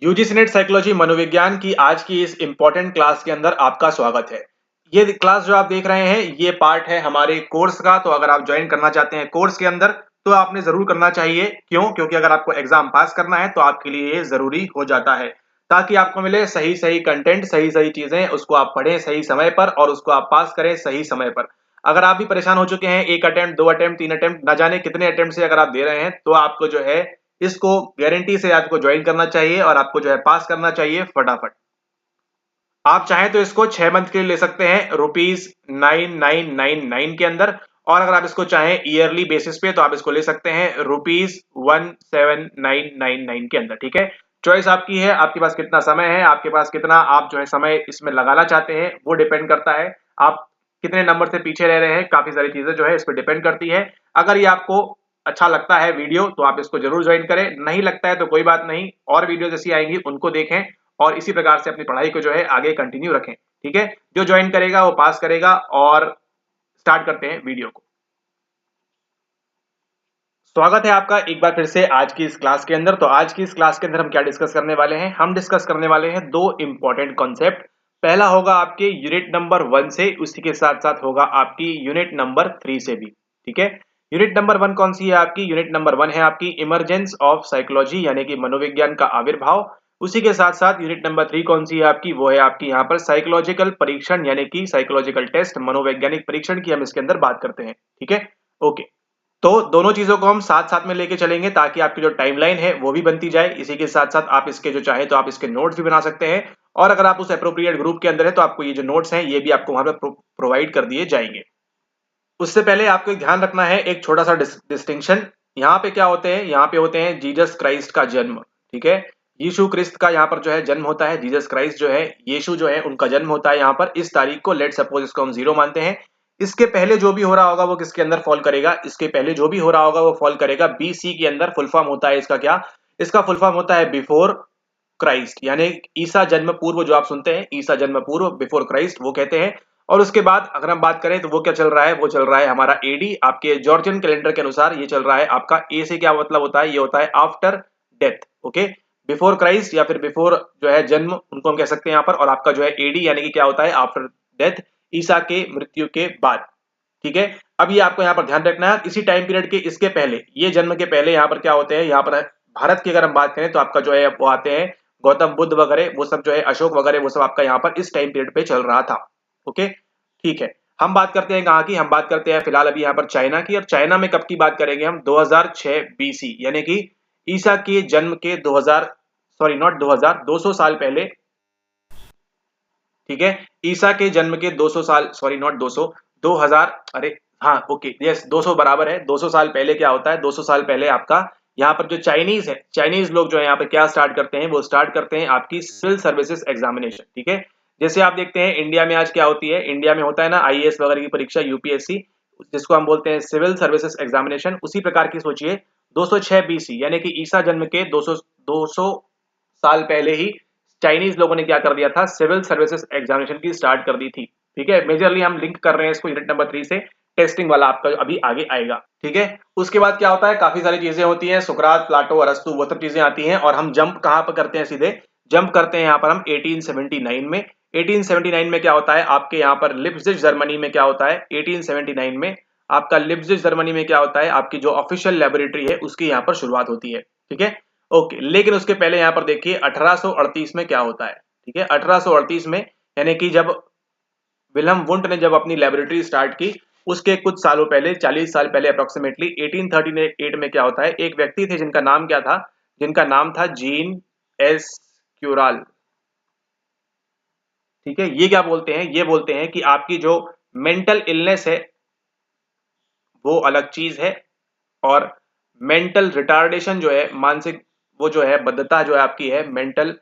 UGC net psychology मनोविज्ञान की आज की इस इंपॉर्टेंट क्लास के अंदर आपका स्वागत है। ये क्लास जो आप देख रहे हैं ये पार्ट है हमारे कोर्स का। तो अगर आप ज्वाइन करना चाहते हैं कोर्स के अंदर तो आपने जरूर करना चाहिए। क्यों? क्योंकि अगर आपको एग्जाम पास करना है तो आपके लिए ये जरूरी हो जाता है, ताकि आपको मिले सही सही कंटेंट, सही सही चीजें, उसको आप पढ़ें सही समय पर और उसको आप पास करें सही समय पर। अगर आप भी परेशान हो चुके हैं, एक अटेम्प्ट, दो अटेम्प्ट, तीन अटेम्प्ट, न जाने कितने अटेम्प्ट से अगर आप दे रहे हैं, तो आपको जो है इसको गारंटी से आपको ज्वाइन करना चाहिए और आपको जो है पास करना चाहिए फटाफट। आप चाहें तो इसको 6 मंथ के लिए ले सकते हैं ₹9999 के अंदर, और अगर आप इसको चाहें ईयरली बेसिस पे तो आप इसको ले सकते हैं ₹17,999 के अंदर। ठीक है, चॉइस आपकी है, आपके पास कितना समय है, आपके पास कितना आप जो है समय इसमें लगाना चाहते हैं वो डिपेंड करता है। आप कितने नंबर से पीछे रह रहे हैं, काफी सारी चीजें जो है इस पर डिपेंड करती है। अगर ये आपको अच्छा लगता है वीडियो तो आप इसको जरूर ज्वाइन करें, नहीं लगता है तो कोई बात नहीं, और वीडियो जैसी आएंगी उनको देखें और इसी प्रकार से अपनी पढ़ाई को जो है आगे कंटिन्यू रखें। ठीक है, जो ज्वाइन करेगा वो पास करेगा। और स्टार्ट करते हैं वीडियो को। स्वागत है आपका एक बार फिर से आज की इस क्लास के अंदर। तो आज की इस क्लास के अंदर हम क्या डिस्कस करने वाले हैं? हम डिस्कस करने वाले हैं दो इंपॉर्टेंट कॉन्सेप्ट। पहला होगा आपके यूनिट नंबर 1 से, उसी के साथ साथ होगा आपकी यूनिट नंबर 3 से भी। ठीक है, यूनिट नंबर 1 कौन सी है आपकी? यूनिट नंबर 1 है आपकी इमरजेंस ऑफ साइकोलॉजी, यानी कि मनोविज्ञान का आविर्भाव। उसी के साथ साथ यूनिट नंबर 3 कौन सी है आपकी? वो है आपकी यहाँ पर साइकोलॉजिकल परीक्षण, यानी कि साइकोलॉजिकल टेस्ट, मनोवैज्ञानिक परीक्षण की हम इसके अंदर बात करते हैं। ठीक है, ओके। तो दोनों चीजों को हम साथ साथ में लेके चलेंगे ताकि आपकी जो टाइमलाइन है वो भी बनती जाए। इसी के साथ साथ आप इसके जो चाहे तो आप इसके नोट्स भी बना सकते हैं, और अगर आप उस अप्रोप्रिएट ग्रुप के अंदर है तो आपको ये जो नोट्स हैं ये भी आपको वहां पर प्रोवाइड कर दिए जाएंगे। उससे पहले आपको एक ध्यान रखना है, एक छोटा सा डिस्टिंक्शन। यहाँ पे क्या होते हैं? यहाँ पे होते हैं जीसस क्राइस्ट का जन्म। ठीक है, यीशु क्रिस्त का यहाँ पर जो है जन्म होता है। जीसस क्राइस्ट जो है, यीशु जो है, उनका जन्म होता है यहाँ पर इस तारीख को। लेट सपोज इसको हम 0 मानते हैं। इसके पहले जो भी हो रहा होगा वो किसके अंदर फॉल करेगा? इसके पहले जो भी हो रहा होगा वो फॉल करेगा बीसी के अंदर। फुल फॉर्म होता है इसका क्या? इसका फुल फॉर्म होता है बिफोर क्राइस्ट, यानी ईसा जन्म पूर्व। जो आप सुनते हैं ईसा जन्म पूर्व, बिफोर क्राइस्ट, वो कहते हैं। और उसके बाद अगर हम बात करें तो वो क्या चल रहा है? वो चल रहा है हमारा एडी। आपके जॉर्जियन कैलेंडर के अनुसार ये चल रहा है आपका ए से। क्या मतलब होता है? ये होता है after death. Okay, before Christ या फिर बिफोर जो है जन्म, उनको हम कह सकते हैं यहाँ पर। और आपका जो है एडी यानी कि क्या होता है? आफ्टर डेथ, ईसा के मृत्यु के बाद। ठीक है, अब ये आपको यहाँ पर ध्यान रखना है। इसी टाइम पीरियड के इसके पहले, ये जन्म के पहले यहाँ पर क्या होते हैं? यहाँ पर भारत की अगर हम बात करें तो आपका जो है वो आते हैं गौतम बुद्ध वगैरह, वो सब जो है अशोक वगैरह, वो सब आपका यहाँ पर इस टाइम पीरियड पे चल रहा था। ओके, ठीक है। हम बात करते हैं कहाँ की? हम बात करते हैं फिलहाल अभी यहाँ पर चाइना की। और चाइना में कब की बात करेंगे हम? 2006 बीसी, यानी कि ईसा के जन्म के 2000, सॉरी नॉट 2000, 200 साल पहले। ठीक है, ईसा के जन्म के 200 साल, सॉरी नॉट 200, 2000, अरे हाँ ओके यस, 200 बराबर है। 200 साल पहले क्या होता है? 200 साल पहले आपका यहाँ पर जो चाइनीज है, चाइनीज लोग जो है यहाँ पे क्या स्टार्ट करते हैं? वो स्टार्ट करते हैं आपकी सिविल सर्विसेज एग्जामिनेशन। ठीक है, जैसे आप देखते हैं इंडिया में आज क्या होती है? इंडिया में होता है ना आईएएस वगैरह की परीक्षा, यूपीएससी, जिसको हम बोलते हैं सिविल सर्विसेज एग्जामिनेशन। उसी प्रकार की सोचिए 206 बीसी, यानी कि ईसा जन्म के 200 साल पहले ही चाइनीज लोगों ने क्या कर दिया था? सिविल सर्विसेज एग्जामिनेशन की स्टार्ट कर दी थी। ठीक है, मेजरली हम लिंक कर रहे हैं इसको यूनिट नंबर 3 से। टेस्टिंग वाला आपका अभी आगे आएगा। ठीक है, उसके बाद क्या होता है? काफी सारी चीजें होती हैं, सुकरात, प्लाटो, अरस्तु, वो सब चीजें आती हैं। और हम जंप कहां पर करते हैं? सीधे जंप करते हैं यहाँ पर हम 1879 में। 1879 में क्या होता है आपके यहाँ पर? लिप्जिग जर्मनी में क्या होता है? 1879 में आपका लिप्जिग जर्मनी में क्या होता है? आपकी जो ऑफिशियल लेबोरेटरी है उसकी यहाँ पर शुरुआत होती है। ठीक है, ओके। लेकिन उसके पहले यहाँ पर देखिए 1838 में क्या होता है? ठीक है, 1838 में, यानी कि जब विल्हम वुंट ने जब अपनी लेबोरेटरी स्टार्ट की, उसके कुछ सालों पहले, 40 साल पहले अप्रोक्सीमेटली 1838 में क्या होता है? एक व्यक्ति थे जिनका नाम क्या था? जिनका नाम था जीन एस क्यूराल। ठीक है, ये क्या बोलते हैं? ये बोलते हैं कि आपकी जो मेंटल इलनेस है वो अलग चीज है, और मेंटल रिटार्डेशन जो है, मानसिक वो जो है बद्धता जो है आपकी है, मेंटल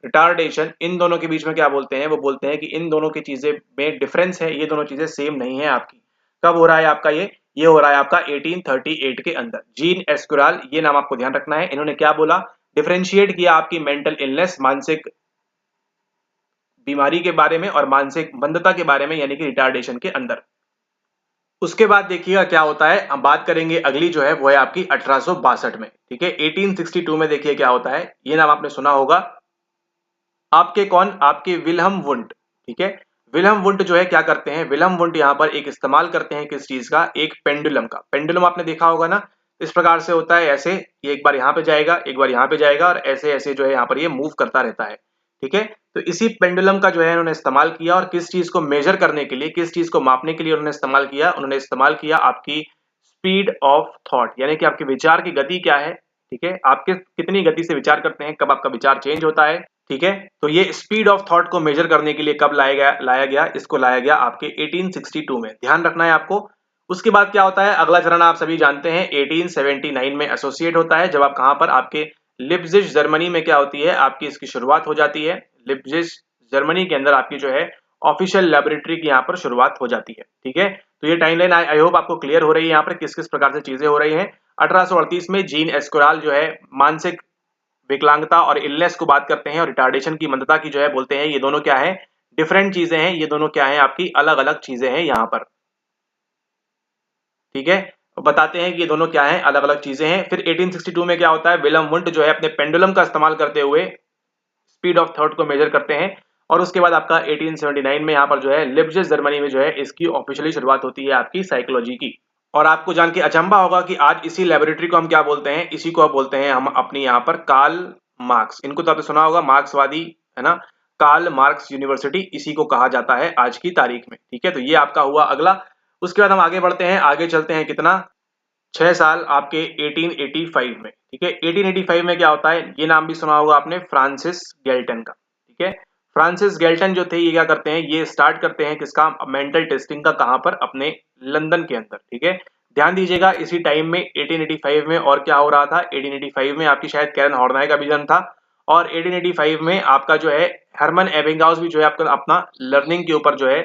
रिटार्डेशन, इन दोनों के बीच में क्या बोलते हैं? वो बोलते हैं कि इन दोनों की चीजें में डिफरेंस है, ये दोनों चीजें सेम नहीं है आपकी। कब हो रहा है आपका ये हो रहा है आपका 1838 के अंदर। जीन एस्कुराल, ये नाम आपको ध्यान रखना है। इन्होंने क्या बोला? डिफरेंशिएट किया आपकी मेंटल इलनेस, मानसिक बीमारी के बारे में और मानसिक मंदता के बारे में, यानी कि रिटार्डेशन के अंदर। उसके बाद देखिएगा क्या होता है, हम बात करेंगे अगली जो है वो है आपकी 1862 में। ठीक है, 1862 में देखिए क्या होता है, ये नाम आपने सुना होगा, आपके कौन, आपके विल्हम वुंट, ठीक है। विल्हम वुंट जो है क्या करते हैं, विल्हम वुंट यहाँ पर एक इस्तेमाल करते हैं किस चीज का, एक पेंडुलम का। पेंडुलम आपने देखा होगा ना, इस प्रकार से होता है, ऐसे ये एक बार यहाँ पे जाएगा, एक बार यहाँ पे जाएगा, और ऐसे ऐसे जो है यहाँ पर ये मूव करता रहता है, ठीक है। तो इसी पेंडुलम का जो है उन्होंने इस्तेमाल किया, और किस चीज को मेजर करने के लिए, किस चीज को मापने के लिए उन्होंने इस्तेमाल किया, उन्होंने इस्तेमाल किया आपकी स्पीड ऑफ थॉट, यानी कि आपके विचार की गति क्या है, ठीक है, आपके कितनी गति से विचार करते हैं, कब आपका विचार चेंज होता है, ठीक है। तो ये स्पीड ऑफ थॉट को मेजर करने के लिए कब लाया गया, इसको लाया गया आपके 1862 में, ध्यान रखना है आपको। उसके बाद क्या होता है, अगला चरण आप सभी जानते हैं 1879 में एसोसिएट होता है, जब आप कहां पर, आपके लिप्जिग जर्मनी में क्या होती है, आपकी इसकी शुरुआत हो जाती है। लिप्जिग जर्मनी के अंदर आपकी जो है ऑफिशियल लेबोरेटरी की यहाँ पर शुरुआत हो जाती है, ठीक है। तो ये टाइमलाइन आई होप आपको क्लियर हो रही है यहाँ पर किस किस प्रकार से चीजें हो रही हैं। 1838 में जीन एस्कोराल जो है मानसिक विकलांगता और इलनेस को बात करते हैं, और रिटार्डेशन की मंदता की जो है बोलते हैं, ये दोनों क्या है, डिफरेंट चीजें हैं, ये दोनों क्या है, आपकी अलग अलग चीजें हैं यहाँ पर, ठीक है। बताते हैं कि ये दोनों क्या हैं, अलग अलग चीजें हैं। फिर 1862 में क्या होता है, विल्हम वुंट जो है अपने पेंडुलम का इस्तेमाल करते हुए स्पीड ऑफ थॉट को मेजर करते हैं, और उसके बाद आपका 1879 में यहाँ पर जो है लिप्जिग जर्मनी में जो है इसकी ऑफिशियली शुरुआत होती है आपकी साइकोलॉजी की। और आपको जान के अचंभा होगा कि आज इसी लेबोरेटरी को हम क्या बोलते हैं, इसी को बोलते हैं हम अपनी यहाँ पर कार्ल मार्क्स। इनको तो आपने सुना होगा, मार्क्सवादी, है ना, कार्ल मार्क्स यूनिवर्सिटी, इसी को कहा जाता है आज की तारीख में, ठीक है। तो ये आपका हुआ अगला। उसके बाद हम आगे बढ़ते हैं, आगे चलते हैं कितना, 6 साल आपके 1885 में, ठीक है। 1885 में क्या होता है, ये नाम भी सुना होगा आपने, फ्रांसिस गैल्टन का, ठीक है। फ्रांसिस गैल्टन जो थे, ये क्या करते हैं, ये स्टार्ट करते हैं किसका, मेंटल टेस्टिंग का, कहां पर, अपने लंदन के अंदर, ठीक है। ध्यान दीजिएगा इसी टाइम में 1885 में और क्या हो रहा था, 1885 में आपकी शायद कैरन हॉर्नहाई का भी जन्म था, और 1885 में आपका जो है हरमन एबिंगाउस भी जो है आपका अपना लर्निंग के ऊपर जो है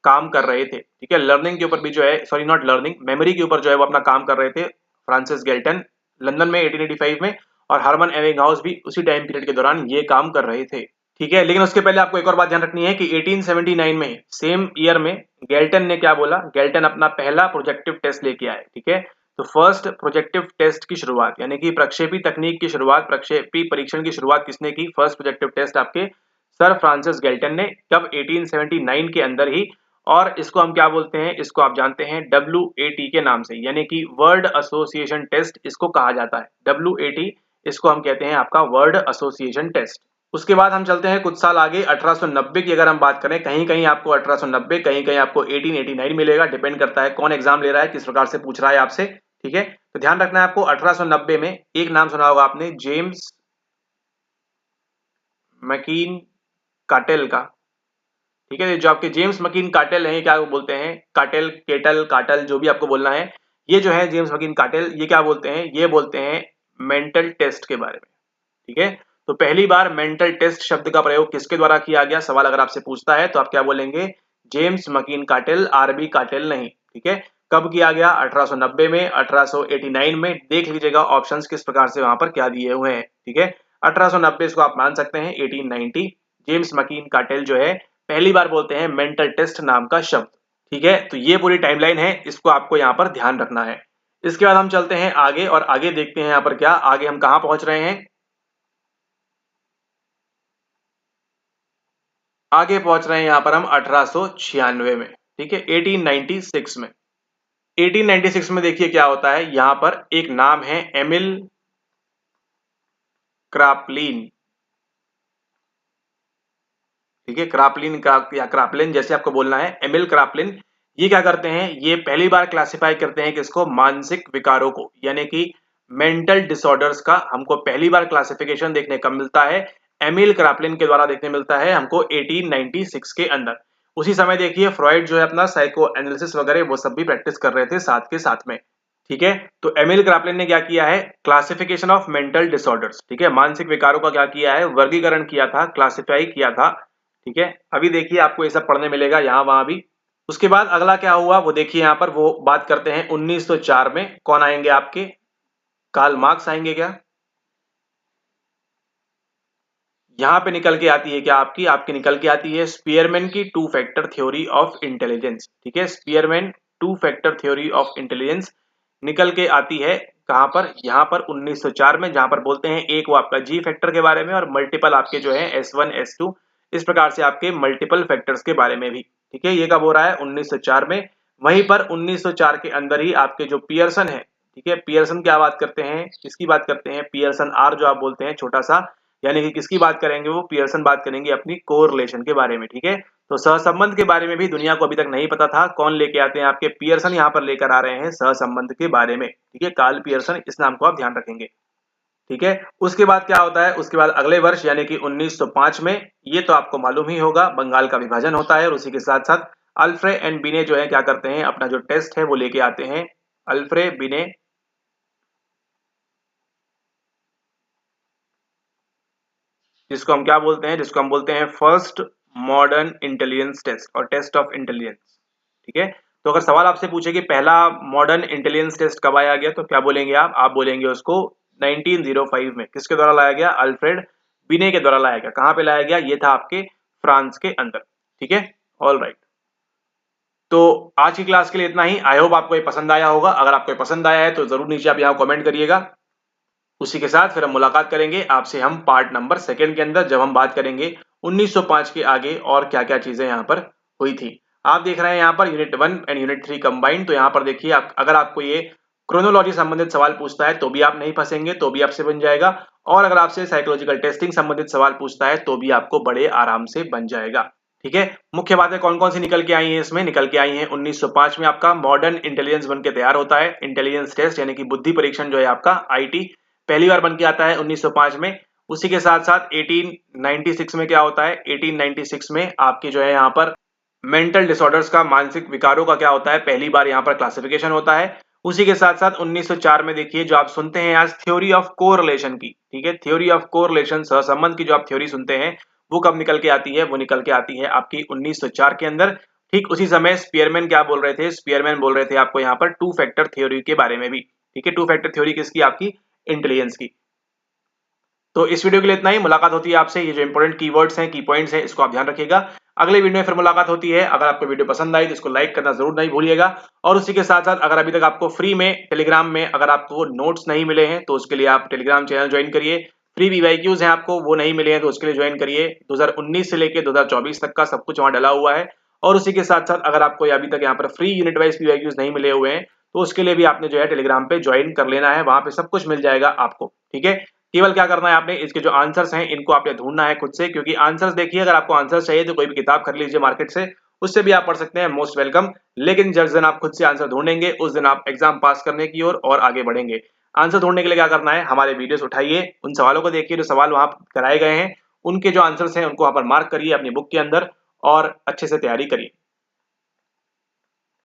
काम कर रहे थे, ठीक है। लर्निंग के ऊपर भी जो है, सॉरी नॉट लर्निंग, मेमोरी के ऊपर जो है वो अपना काम कर रहे थे फ्रांसिस गैल्टन, लंदन में 1885 में, और हरमन एबिंगहाउस भी उसी टाइम पीरियड के दौरान ये काम कर रहे थे, ठीक है। लेकिन उसके पहले आपको एक और बात ध्यान रखनी है कि 1879 में, सेम ईयर में, गैल्टन ने क्या बोला, गैल्टन अपना पहला प्रोजेक्टिव टेस्ट लेके आए, ठीक है। तो फर्स्ट प्रोजेक्टिव टेस्ट की शुरुआत, यानी कि प्रक्षेपी तकनीक की शुरुआत, प्रक्षेपी परीक्षण की शुरुआत किसने की, फर्स्ट प्रोजेक्टिव टेस्ट आपके सर फ्रांसिस गैल्टन ने, कब, 1879 के अंदर ही। और इसको हम क्या बोलते हैं, इसको आप जानते हैं WAT के नाम से, यानी कि वर्ड एसोसिएशन टेस्ट इसको कहा जाता है, WAT, इसको हम कहते हैं आपका वर्ड एसोसिएशन टेस्ट। उसके बाद हम चलते हैं कुछ साल आगे, 1890 की अगर हम बात करें, कहीं कहीं आपको 1890, कहीं कहीं आपको 1889 मिलेगा, डिपेंड करता है कौन एग्जाम ले रहा है, किस प्रकार से पूछ रहा है आपसे, ठीक है। तो ध्यान रखना है आपको, 1890 में एक नाम सुना होगा आपने, जेम्स मकीन काटेल का, ठीक है। जो आपके जेम्स मकीन काटेल हैं, क्या बोलते हैं, काटेल, केटल, काटल, जो भी आपको बोलना है, ये जो है जेम्स मकीन काटेल, ये क्या बोलते हैं, ये बोलते हैं मेंटल टेस्ट के बारे में, ठीक है। तो पहली बार मेंटल टेस्ट शब्द का प्रयोग किसके द्वारा किया गया, सवाल अगर आपसे पूछता है तो आप क्या बोलेंगे, जेम्स मकीन काटेल, RB काटेल नहीं, ठीक है। कब किया गया, 1890 में, 1889 में, देख लीजिएगा ऑप्शंस किस प्रकार से वहां पर क्या दिए हुए हैं, ठीक है। 1890 इसको आप मान सकते हैं, 1890 जेम्स मकीन काटेल जो है पहली बार बोलते हैं मेंटल टेस्ट नाम का शब्द, ठीक है। तो ये पूरी टाइमलाइन है, इसको आपको यहाँ पर ध्यान रखना है। इसके बाद हम चलते हैं आगे, और आगे देखते हैं यहाँ पर क्या, आगे हम कहां पहुंच रहे हैं, आगे पहुंच रहे हैं यहाँ पर हम 1896 में, ठीक है, 1896 में। 1896 में देखिए क्या होता है, यहाँ पर एक नाम है एमिल क्रापलिन, ठीक है, क्रापलिन का या क्रापलिन जैसे आपको बोलना है, एमिल क्रापलिन। ये क्या करते हैं, ये पहली बार क्लासिफाई करते हैं किसको, मानसिक विकारों को, यानी कि मेंटल डिसऑर्डर्स का हमको पहली बार क्लासिफिकेशन देखने का मिलता है, एमिल क्रापलिन के द्वारा देखने मिलता है हमको 1896 के अंदर। उसी समय देखिए फ्रॉइड जो है अपना साइको एनालिसिस वगैरह वो सब भी प्रैक्टिस कर रहे थे साथ के साथ में, ठीक है। तो एमिल क्रापलिन ने क्या किया है, क्लासिफिकेशन ऑफ मेंटल डिसऑर्डर्स, ठीक है, मानसिक विकारों का क्या किया है, वर्गीकरण किया था, क्लासिफाई किया था, ठीक है। अभी देखिए आपको ये सब पढ़ने मिलेगा यहाँ वहां भी। उसके बाद अगला क्या हुआ वो देखिए, यहाँ पर वो बात करते हैं 1904 में, कौन आएंगे आपके, कार्ल मार्क्स आएंगे क्या, यहाँ पे निकल के आती है क्या आपकी, आपकी निकल के आती है स्पीयरमैन की 2 फैक्टर थ्योरी ऑफ इंटेलिजेंस, ठीक है, Spearman 2 factor theory of intelligence निकल के आती है कहां पर, यहां पर 1904 में, जहां पर बोलते हैं एक वो आपका जी फैक्टर के बारे में और मल्टीपल आपके जो है S1 S2 इस प्रकार से आपके मल्टीपल फैक्टर्स के बारे में भी। ठीक है, ये कब हो रहा है 1904 में। वहीं पर 1904 के अंदर ही आपके जो पियर्सन है, ठीक है, पियर्सन क्या बात करते हैं, किसकी बात करते हैं, पियर्सन आर जो आप बोलते हैं छोटा सा, यानी कि किसकी बात करेंगे, वो पियर्सन बात करेंगे अपनी कोरिलेशन के बारे में। ठीक है, तो सहसंबंध के बारे में भी दुनिया को अभी तक नहीं पता था, कौन लेके आते हैं, आपके पियर्सन यहाँ पर लेकर आ रहे हैं सहसंबंध के बारे में। ठीक है, कार्ल पियर्सन, इस नाम को आप ध्यान रखेंगे। ठीक है, उसके बाद क्या होता है, उसके बाद अगले वर्ष यानी कि 1905 में, ये तो आपको मालूम ही होगा, बंगाल का विभाजन होता है और उसी के साथ साथ अल्फ्रे एंड बिने जो है क्या करते हैं, अपना जो टेस्ट है वो लेके आते हैं। अल्फ्रे बिने, जिसको हम क्या बोलते हैं, जिसको हम बोलते हैं फर्स्ट मॉडर्न इंटेलिजेंस टेस्ट और टेस्ट ऑफ इंटेलिजेंस। ठीक है, तो अगर सवाल आपसे पूछे कि पहला मॉडर्न इंटेलिजेंस टेस्ट कब आया गया, तो क्या बोलेंगे आप बोलेंगे उसको 1905 में। किसके द्वारा लाया गया, अल्फ्रेड बिने के द्वारा लाया गया। कहां पे लाया गया, ये था आपके फ्रांस के अंदर। ठीक है, ऑल राइट। तो आज की क्लास के लिए इतना ही। आई होप आपको ये पसंद आया होगा। अगर आपको ये पसंद आया है तो जरूर नीचे आप यहाँ कमेंट करिएगा। उसी के साथ फिर हम मुलाकात करेंगे आपसे हम पार्ट नंबर 2 के अंदर, जब हम बात करेंगे 1905 के आगे और क्या क्या चीजें यहाँ पर हुई थी। आप देख रहे हैं यहाँ per unit 1 and unit 3 combined. तो यहाँ पर देखिए, अगर आपको ये क्रोनोलॉजी संबंधित सवाल पूछता है तो भी आप नहीं फंसेंगे, तो भी आपसे बन जाएगा। और अगर आपसे साइकोलॉजिकल टेस्टिंग संबंधित सवाल पूछता है तो भी आपको बड़े आराम से बन जाएगा। ठीक है, मुख्य बातें कौन कौन सी निकल के आई हैं, इसमें निकल के आई हैं 1905 में आपका मॉडर्न इंटेलिजेंस बन के तैयार होता है। इंटेलिजेंस टेस्ट यानी कि बुद्धि परीक्षण जो है आपका आईटी पहली बार बन के आता है 1905 में। उसी के साथ साथ 1896 में क्या होता है, 1896 में आपके जो है यहाँ पर मेंटल डिसऑर्डर्स का, मानसिक विकारों का क्या होता है, पहली बार यहाँ पर क्लासिफिकेशन होता है। उसी के साथ साथ 1904 में देखिए, जो आप सुनते हैं आज थ्योरी ऑफ कोरिलेशन की, ठीक है, थ्योरी ऑफ कोरिलेशन, सहसंबंध की जो आप थ्योरी सुनते हैं, वो कब निकल के आती है, वो निकल के आती है आपकी 1904 के अंदर। ठीक उसी समय स्पीयरमैन क्या बोल रहे थे, स्पीयरमैन बोल रहे थे आपको यहाँ पर टू फैक्टर थ्योरी के बारे में भी। ठीक है, टू फैक्टर थ्योरी किसकी, आपकी इंटेलिजेंस की। तो इस वीडियो के लिए इतना ही। मुलाकात होती है आपसे, ये जो इंपॉर्टेंट कीवर्ड्स हैं, की पॉइंट्स हैं, इसको आप ध्यान रखिएगा। अगले वीडियो में फिर मुलाकात होती है। अगर आपको वीडियो पसंद आई तो इसको लाइक करना जरूर नहीं भूलिएगा। और उसी के साथ साथ अगर अभी तक आपको फ्री में टेलीग्राम में अगर आपको नोट्स नहीं मिले हैं तो उसके लिए आप टेलीग्राम चैनल ज्वाइन करिए। फ्री वीवाईक्यूज हैं आपको, वो नहीं मिले हैं तो उसके लिए ज्वाइन करिए। 2019 से लेकर 2024 तक का सब कुछ वहां डला हुआ है। और उसी के साथ साथ अगर आपको अभी तक यहाँ पर फ्री यूनिट वाइज वीवाईक्यूज नहीं मिले हुए हैं तो उसके लिए भी आपने जो है टेलीग्राम पे ज्वाइन कर लेना है, वहां पे सब कुछ मिल जाएगा आपको। ठीक है, केवल क्या करना है आपने, इसके जो आंसर्स हैं इनको आपने ढूंढना है खुद से, क्योंकि आंसर्स देखिए, अगर आपको आंसर्स चाहिए तो कोई भी किताब खरीद लीजिए मार्केट से, उससे भी आप पढ़ सकते हैं, मोस्ट वेलकम। लेकिन जिस दिन आप खुद से आंसर ढूंढेंगे उस दिन आप एग्जाम पास करने की ओर और आगे बढ़ेंगे। आंसर ढूंढने के लिए क्या करना है, हमारे वीडियोस उठाइए, उन सवालों को देखिए जो सवाल वहां कराए गए हैं, उनके जो आंसर्स हैं उनको वहां पर मार्क करिए अपनी बुक के अंदर और अच्छे से तैयारी करिए।